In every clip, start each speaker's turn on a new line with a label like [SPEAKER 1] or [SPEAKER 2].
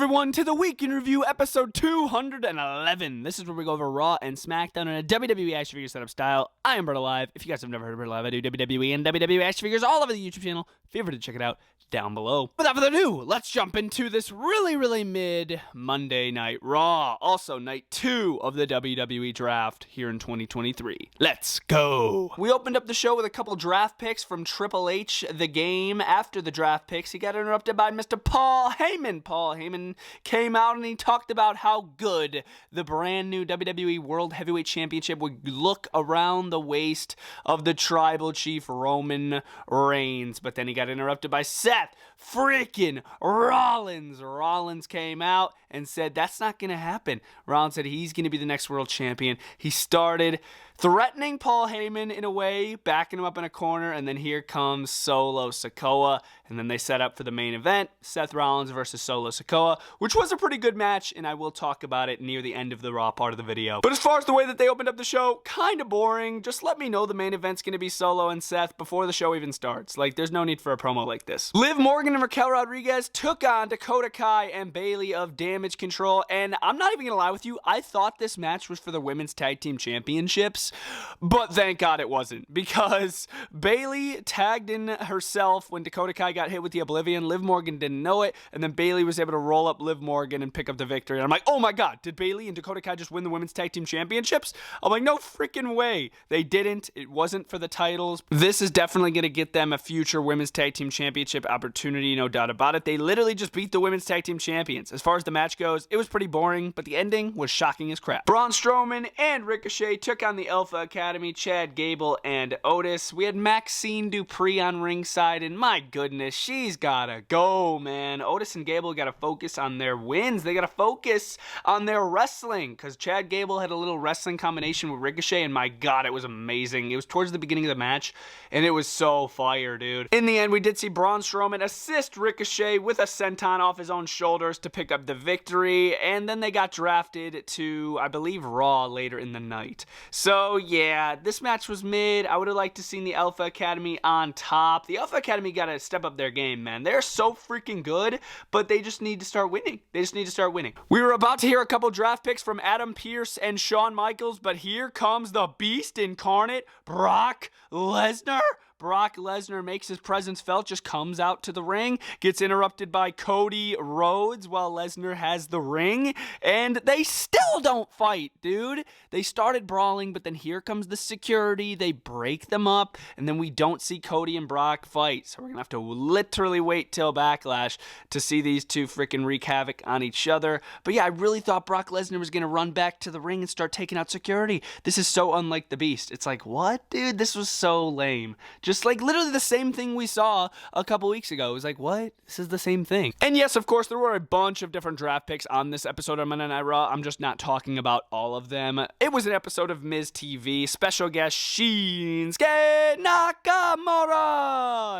[SPEAKER 1] everyone to the Week in Review episode 211. This is where we go over Raw and SmackDown in a WWE action figure setup style. I am Bretto Live. If you guys have never heard of Bretto Live, I do WWE and WWE action figures all over the YouTube channel. Feel free to check it out down below. Without further ado, let's jump into this really mid Monday Night Raw. Also, night 2 of the WWE draft here in 2023. Let's go. We opened up the show with a couple draft picks from Triple H, the game. After the draft picks, he got interrupted by Mr. Paul Heyman. Paul Heyman came out and he talked about how good the brand new WWE World Heavyweight Championship would look around the waist of the Tribal Chief Roman Reigns. But then he got interrupted by Seth freaking Rollins. Rollins came out and said that's not going to happen. Rollins said he's going to be the next world champion. He started threatening Paul Heyman in a way, backing him up in a corner, and then here comes Solo Sikoa, and then they set up for the main event, Seth Rollins versus Solo Sikoa, which was a pretty good match, and I will talk about it near the end of the Raw part of the video. But as far as the way that they opened up the show, kind of boring. Just let me know the main event's going to be Solo and Seth before the show even starts. Like, there's no need for a promo like this. Liv Morgan and Raquel Rodriguez took on Dakota Kai and Bayley of Damage Control, and I'm not even going to lie with you, I thought this match was for the Women's Tag Team Championships, but thank God it wasn't, because Bayley tagged in herself when Dakota Kai got hit with the Oblivion. Liv Morgan didn't know it, and then Bayley was able to roll up Liv Morgan and pick up the victory. And I'm like, oh my God, did Bayley and Dakota Kai just win the Women's Tag Team Championships? I'm like, no freaking way. They didn't. It wasn't for the titles. This is definitely going to get them a future Women's Tag Team Championship opportunity, no doubt about it. They literally just beat the Women's Tag Team Champions. As far as the match goes, it was pretty boring, but the ending was shocking as crap. Braun Strowman and Ricochet took on the Alpha Academy, Chad Gable and Otis. We had Maxine Dupree on ringside, and my goodness, she's gotta go, man. Otis and Gable gotta focus on their wins. They gotta focus on their wrestling, because Chad Gable had a little wrestling combination with Ricochet, and my God, it was amazing. It was towards the beginning of the match, and it was so fire, dude. In the end, we did see Braun Strowman assist Ricochet with a senton off his own shoulders to pick up the victory, and then they got drafted to, I believe, Raw later in the night. So, yeah, this match was mid. I would have liked to seen the Alpha Academy on top. The Alpha Academy got to step up their game, man. They're so freaking good, but they just need to start winning. They just need to start winning. We were about to hear a couple draft picks from Adam Pearce and Shawn Michaels, but here comes the beast incarnate, Brock Lesnar. Brock Lesnar makes his presence felt, just comes out to the ring, gets interrupted by Cody Rhodes while Lesnar has the ring, and they still don't fight, dude. They started brawling, but then here comes the security. They break them up, and then we don't see Cody and Brock fight. So we're going to have to literally wait till Backlash to see these two freaking wreak havoc on each other. But yeah, I really thought Brock Lesnar was going to run back to the ring and start taking out security. This is so unlike the Beast. It's like, what, dude? This was so lame. Just like literally the same thing we saw a couple weeks ago. It was like, what? This is the same thing. And yes, of course, there were a bunch of different draft picks on this episode of Monday Night Raw. I'm just not talking about all of them. It was an episode of Miz TV. Special guest Shinsuke Nakamura.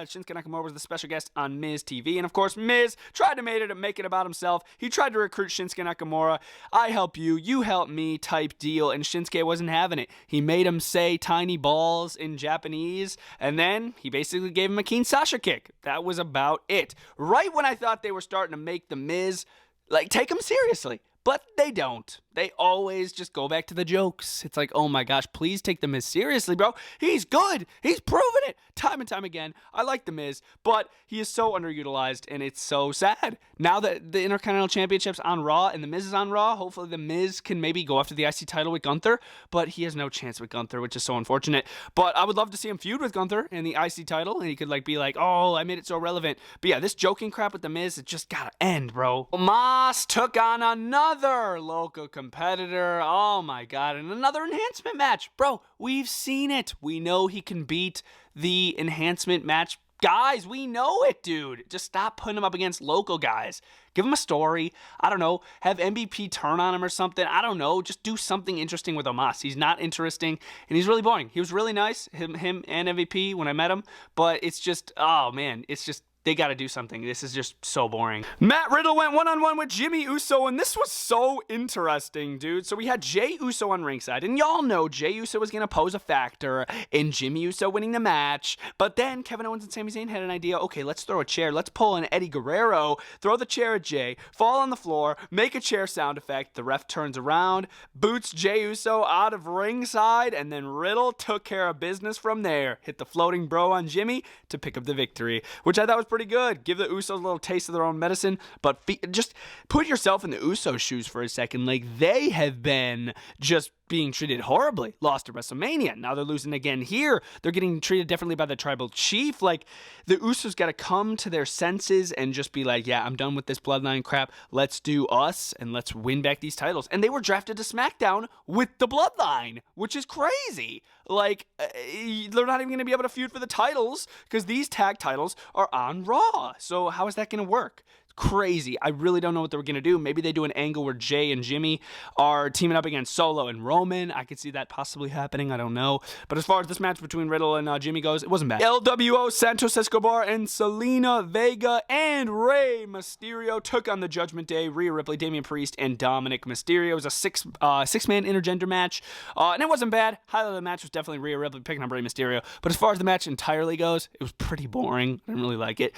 [SPEAKER 1] Shinsuke Nakamura was the special guest on Miz TV. And of course, Miz tried to make it about himself. He tried to recruit Shinsuke Nakamura. I help you, you help me type deal. And Shinsuke wasn't having it. He made him say tiny balls in Japanese. And then he basically gave him a Keen Sasha kick. That was about it. Right when I thought they were starting to make the Miz, like, take him seriously. But they don't. They always just go back to the jokes. It's like, oh my gosh, please take the Miz seriously, bro. He's good. He's proven it time and time again. I like the Miz, but he is so underutilized, and it's so sad. Now that the Intercontinental Championship's on Raw and the Miz is on Raw, hopefully the Miz can maybe go after the IC title with Gunther, but he has no chance with Gunther, which is so unfortunate. But I would love to see him feud with Gunther in the IC title, and he could be like, oh, I made it so relevant. But yeah, this joking crap with the Miz, it just gotta end, bro. Omos took on another local competitor. Oh my God, and another enhancement match. Bro, we've seen it. We know he can beat the enhancement match guys. We know it, dude. Just stop putting him up against local guys. Give him a story. I don't know. Have MVP turn on him or something. I don't know. Just do something interesting with Omos. He's not interesting, and he's really boring. He was really nice, him and MVP when I met him, but it's just, oh man, it's just, they got to do something. This is just so boring. Matt Riddle went one-on-one with Jimmy Uso, and this was so interesting, dude. So we had Jey Uso on ringside, and y'all know Jey Uso was going to pose a factor in Jimmy Uso winning the match, but then Kevin Owens and Sami Zayn had an idea. Okay, let's throw a chair. Let's pull an Eddie Guerrero, throw the chair at Jey, fall on the floor, make a chair sound effect. The ref turns around, boots Jey Uso out of ringside, and then Riddle took care of business from there. Hit the floating bro on Jimmy to pick up the victory, which I thought was pretty good. Give the Usos a little taste of their own medicine, but just put yourself in the Usos' shoes for a second. Like, they have been just being treated horribly. Lost at WrestleMania. Now they're losing again here. They're getting treated differently by the tribal chief. Like, the Usos got to come to their senses and just be like, yeah, I'm done with this bloodline crap. Let's do us and let's win back these titles. And they were drafted to SmackDown with the bloodline, which is crazy. Like, they're not even going to be able to feud for the titles because these tag titles are on Raw. So how is that going to work? Crazy. I really don't know what they were going to do. Maybe they do an angle where Jey and Jimmy are teaming up against Solo and Roman. I could see that possibly happening. I don't know. But as far as this match between Riddle and Jimmy goes, it wasn't bad. LWO, Santos Escobar, and Selena Vega and Rey Mysterio took on the Judgment Day, Rhea Ripley, Damian Priest, and Dominic Mysterio. It was a six-man intergender match, and it wasn't bad. Highlight of the match was definitely Rhea Ripley picking up Rey Mysterio. But as far as the match entirely goes, it was pretty boring. I didn't really like it.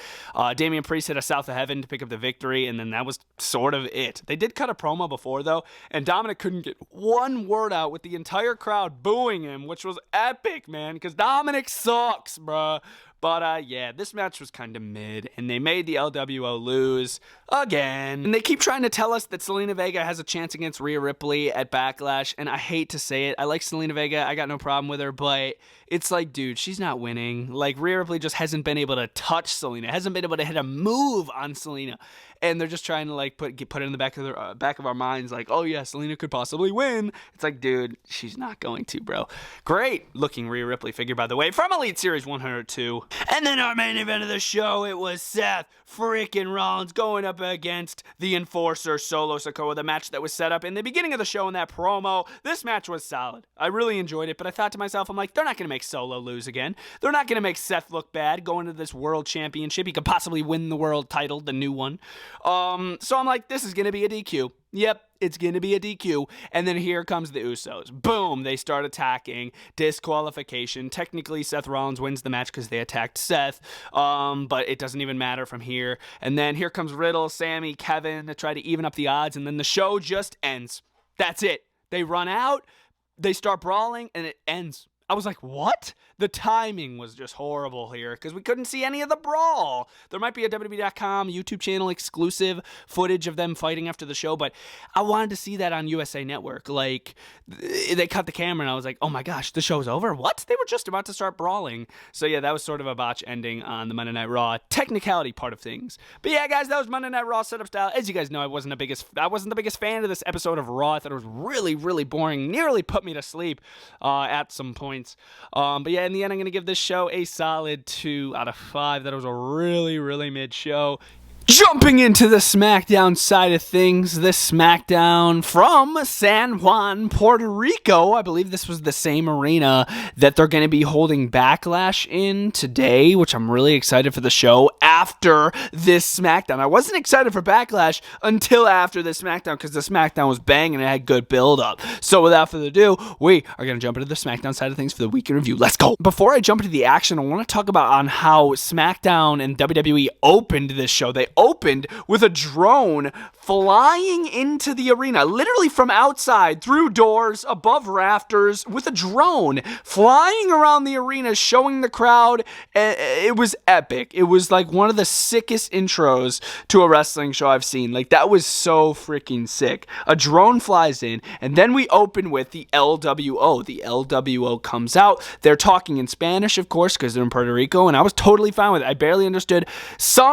[SPEAKER 1] Damian Priest hit a South of Heaven to pick up the victory, and then that was sort of it. They did cut a promo before, though, and Dominic couldn't get one word out with the entire crowd booing him, which was epic, man, because Dominic sucks, bruh. But, yeah, this match was kind of mid, and they made the LWO lose again. And they keep trying to tell us that Selena Vega has a chance against Rhea Ripley at Backlash, and I hate to say it. I like Selena Vega. I got no problem with her, but it's like, dude, she's not winning. Like, Rhea Ripley just hasn't been able to touch Selena, hasn't been able to hit a move on Selena, and they're just trying to, like, put it in the back of our minds, like, oh, yeah, Selena could possibly win. It's like, dude, she's not going to, bro. Great looking Rhea Ripley figure, by the way, from Elite Series 102. And then our main event of the show, it was Seth freaking Rollins going up against the Enforcer, Solo Sikoa, the match that was set up in the beginning of the show in that promo. This match was solid. I really enjoyed it, but I thought to myself, I'm like, they're not going to make Solo lose again. They're not going to make Seth look bad going to this world championship. He could possibly win the world title, the new one. So I'm like, this is going to be a DQ. Yep, it's going to be a DQ. And then here comes the Usos. Boom, they start attacking. Disqualification. Technically, Seth Rollins wins the match because they attacked Seth. But it doesn't even matter from here. And then here comes Riddle, Sammy, Kevin to try to even up the odds. And then the show just ends. That's it. They run out. They start brawling, and it ends. I was like, what? The timing was just horrible here because we couldn't see any of the brawl. There might be a WWE.com YouTube channel exclusive footage of them fighting after the show, but I wanted to see that on USA Network. Like, they cut the camera, and I was like, oh my gosh, the show's over? What? They were just about to start brawling. So yeah, that was sort of a botch ending on the Monday Night Raw technicality part of things. But yeah, guys, that was Monday Night Raw setup style. As you guys know, I wasn't the biggest fan of this episode of Raw. I thought it was really, really boring. Nearly put me to sleep at some points. But yeah, in the end, I'm going to give this show a solid 2 out of 5. That was a really, really mid show. Jumping into the SmackDown side of things, this SmackDown from San Juan, Puerto Rico. I believe this was the same arena that they're going to be holding Backlash in today, which I'm really excited for the show after this SmackDown. I wasn't excited for Backlash until after this SmackDown because the SmackDown was banging and it had good build-up. So without further ado, we are going to jump into the SmackDown side of things for the week in review. Let's go! Before I jump into the action, I want to talk about on how SmackDown and WWE opened this show. They opened with a drone flying into the arena, literally from outside, through doors, above rafters, with a drone flying around the arena, showing the crowd. It was epic. It was like one of the sickest intros to a wrestling show I've seen. Like, that was so freaking sick. A drone flies in, and then we open with the LWO. The LWO comes out. They're talking in Spanish, of course, because they're in Puerto Rico, and I was totally fine with it. I barely understood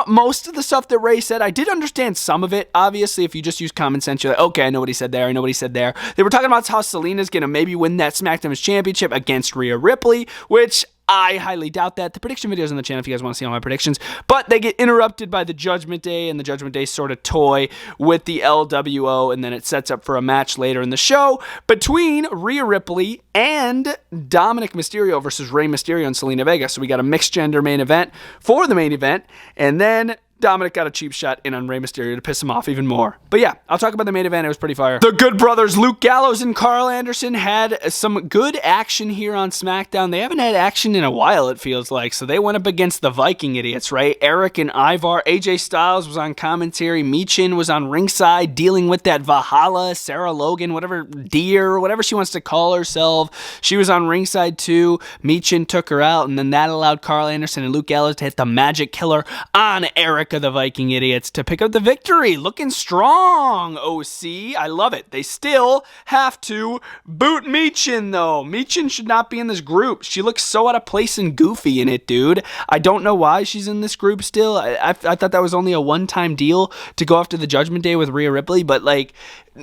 [SPEAKER 1] most of the stuff that Ray said. I did understand some of it. Obviously, if you just use common sense, you're like, okay, I know what he said there. I know what he said there. They were talking about how Selena's going to maybe win that SmackDown Championship against Rhea Ripley, which I highly doubt that. The prediction videos on the channel if you guys want to see all my predictions. But they get interrupted by the Judgment Day, and the Judgment Day sort of toy with the LWO, and then it sets up for a match later in the show between Rhea Ripley and Dominic Mysterio versus Rey Mysterio and Zelina Vega. So we got a mixed gender main event for the main event, and then Dominic got a cheap shot in on Rey Mysterio to piss him off even more. But yeah, I'll talk about the main event. It was pretty fire. The Good Brothers, Luke Gallows and Carl Anderson, had some good action here on SmackDown. They haven't had action in a while, it feels like. So they went up against the Viking idiots, right? Eric and Ivar. AJ Styles was on commentary. Michin was on ringside dealing with that Valhalla, Sarah Logan, whatever, deer, whatever she wants to call herself. She was on ringside too. Michin took her out, and then that allowed Carl Anderson and Luke Gallows to hit the Magic Killer on Eric of the Viking idiots to pick up the victory. Looking strong, OC. I love it. They still have to boot Michin, though. Michin should not be in this group. She looks so out of place and goofy in it, dude. I don't know why she's in this group still. I thought that was only a one-time deal to go after the Judgment Day with Rhea Ripley, but like,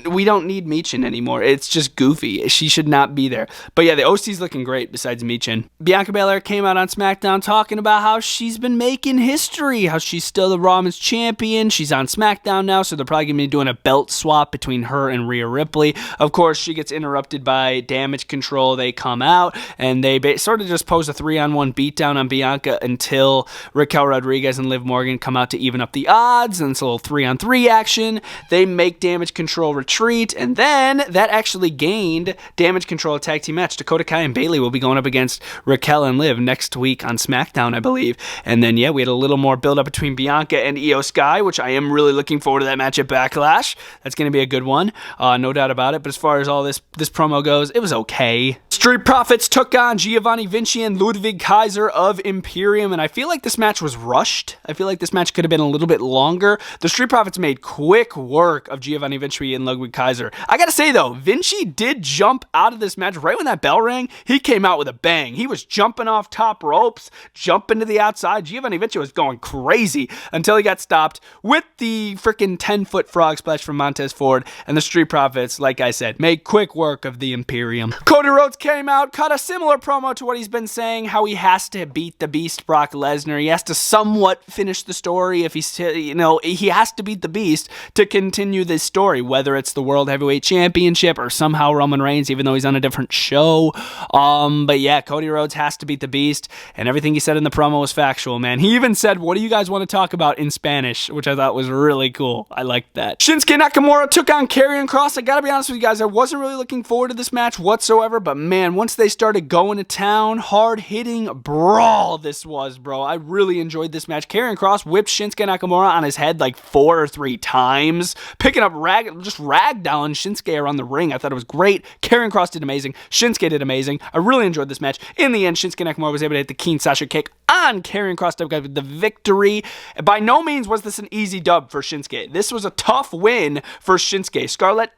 [SPEAKER 1] we don't need Michin anymore. It's just goofy. She should not be there. But yeah, the OC's looking great besides Michin. Bianca Belair came out on SmackDown talking about how she's been making history, how she's still the Raw Women's Champion. She's on SmackDown now, so they're probably going to be doing a belt swap between her and Rhea Ripley. Of course, she gets interrupted by Damage Control. They come out, and they sort of just pose a 3-on-1 beatdown on Bianca until Raquel Rodriguez and Liv Morgan come out to even up the odds, and it's a little 3-on-3 action. They make Damage Control retreat, and then that actually gained Damage Control a tag team match. Dakota Kai and Bayley will be going up against Raquel and Liv next week on SmackDown, I believe. And then, yeah, we had a little more build-up between Bianca and Io Sky, which I am really looking forward to that match at Backlash. That's going to be a good one, no doubt about it. But as far as all this promo goes, it was okay. Street Profits took on Giovanni Vinci and Ludwig Kaiser of Imperium, and I feel like this match was rushed. I feel like this match could have been a little bit longer. The Street Profits made quick work of Giovanni Vinci and Ludwig Kaiser. I gotta say though, Vinci did jump out of this match right when that bell rang. He came out with a bang. He was jumping off top ropes, jumping to the outside. Giovanni Vinci was going crazy until he got stopped with the freaking 10-foot frog splash from Montez Ford, and the Street Profits, like I said, made quick work of the Imperium. Cody Rhodes came out, cut a similar promo to what he's been saying, how he has to beat the Beast Brock Lesnar. He has to somewhat finish the story if he's, he has to beat the Beast to continue this story, whether it's the World Heavyweight Championship or somehow Roman Reigns, even though he's on a different show. But yeah, Cody Rhodes has to beat the Beast, and everything he said in the promo was factual, man. He even said, "What do you guys want to talk about?" in Spanish, which I thought was really cool. I liked that. Shinsuke Nakamura took on Karrion Kross. I gotta be honest with you guys, I wasn't really looking forward to this match whatsoever, but man, once they started going to town, hard-hitting brawl this was, bro. I really enjoyed this match. Karrion Kross whipped Shinsuke Nakamura on his head like 4 or 3 times, picking up ragdolling Shinsuke around the ring. I thought it was great. Karrion Kross did amazing. Shinsuke did amazing. I really enjoyed this match. In the end, Shinsuke Nakamura was able to hit the Keen Sasha kick on Karrion Kross to get the victory. By no means was this an easy dub for Shinsuke. This was a tough win for Shinsuke. Scarlett,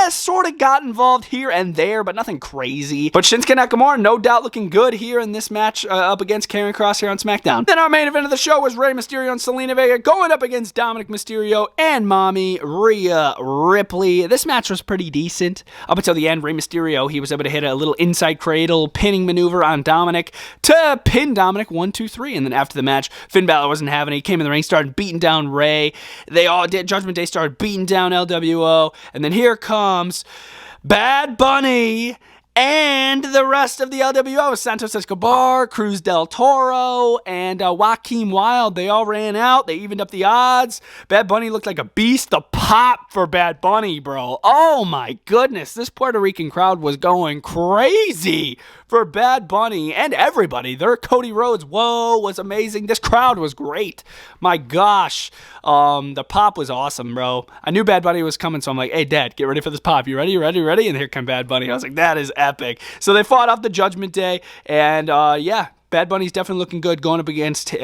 [SPEAKER 1] sort of got involved here and there, but nothing crazy. But Shinsuke Nakamura, no doubt looking good here in this match up against Karrion Kross here on SmackDown. Then our main event of the show was Rey Mysterio and Zelina Vega going up against Dominic Mysterio and Mommy Rhea Ripley. This match was pretty decent. Up until the end, Rey Mysterio, he was able to hit a little inside cradle pinning maneuver on Dominic to pin Dominic 1, 2, 3. And then after the match, Finn Balor wasn't having it. He came in the ring, started beating down Rey. They all did. Judgment Day started beating down LWO. And then here comes Bad Bunny and the rest of the LWO, Santos Escobar, Cruz del Toro, and Joaquin Wilde. They all ran out. They evened up the odds. Bad Bunny looked like a beast. The pop for Bad Bunny, bro. Oh my goodness. This Puerto Rican crowd was going crazy for Bad Bunny and everybody. Their Cody Rhodes, whoa, was amazing. This crowd was great. My gosh. The pop was awesome, bro. I knew Bad Bunny was coming, so I'm like, hey, Dad, get ready for this pop. You ready? You ready? Ready? And here come Bad Bunny. I was like, that is epic. So they fought off the Judgment Day, and yeah, Bad Bunny's definitely looking good going up against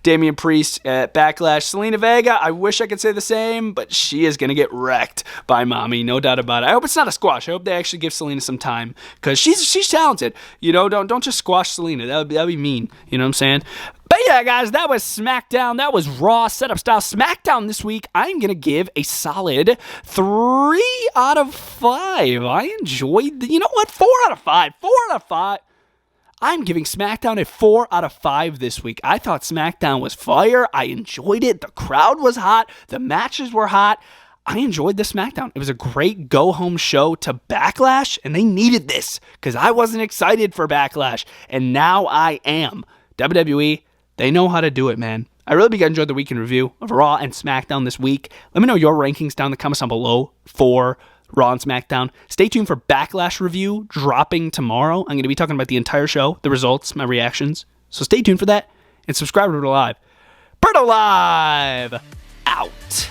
[SPEAKER 1] Damian Priest at Backlash. Zelina Vega, I wish I could say the same, but she is going to get wrecked by Mommy, no doubt about it. I hope it's not a squash. I hope they actually give Zelina some time, because she's talented. You know, don't just squash Zelina. That'd be mean. You know what I'm saying? But yeah, guys, that was SmackDown. That was Raw setup style. SmackDown this week, I'm going to give a solid 3 out of 5. I enjoyed, you know what, 4 out of 5. 4 out of 5. I'm giving SmackDown a 4 out of 5 this week. I thought SmackDown was fire. I enjoyed it. The crowd was hot. The matches were hot. I enjoyed the SmackDown. It was a great go-home show to Backlash, and they needed this because I wasn't excited for Backlash, and now I am. WWE, they know how to do it, man. I really began enjoyed the weekend review of Raw and SmackDown this week. Let me know your rankings down in the comments down below for Raw and SmackDown. Stay tuned for Backlash review dropping tomorrow. I'm going to be talking about the entire show, the results, my reactions. So stay tuned for that and subscribe to Bretto Live. Bretto Live out.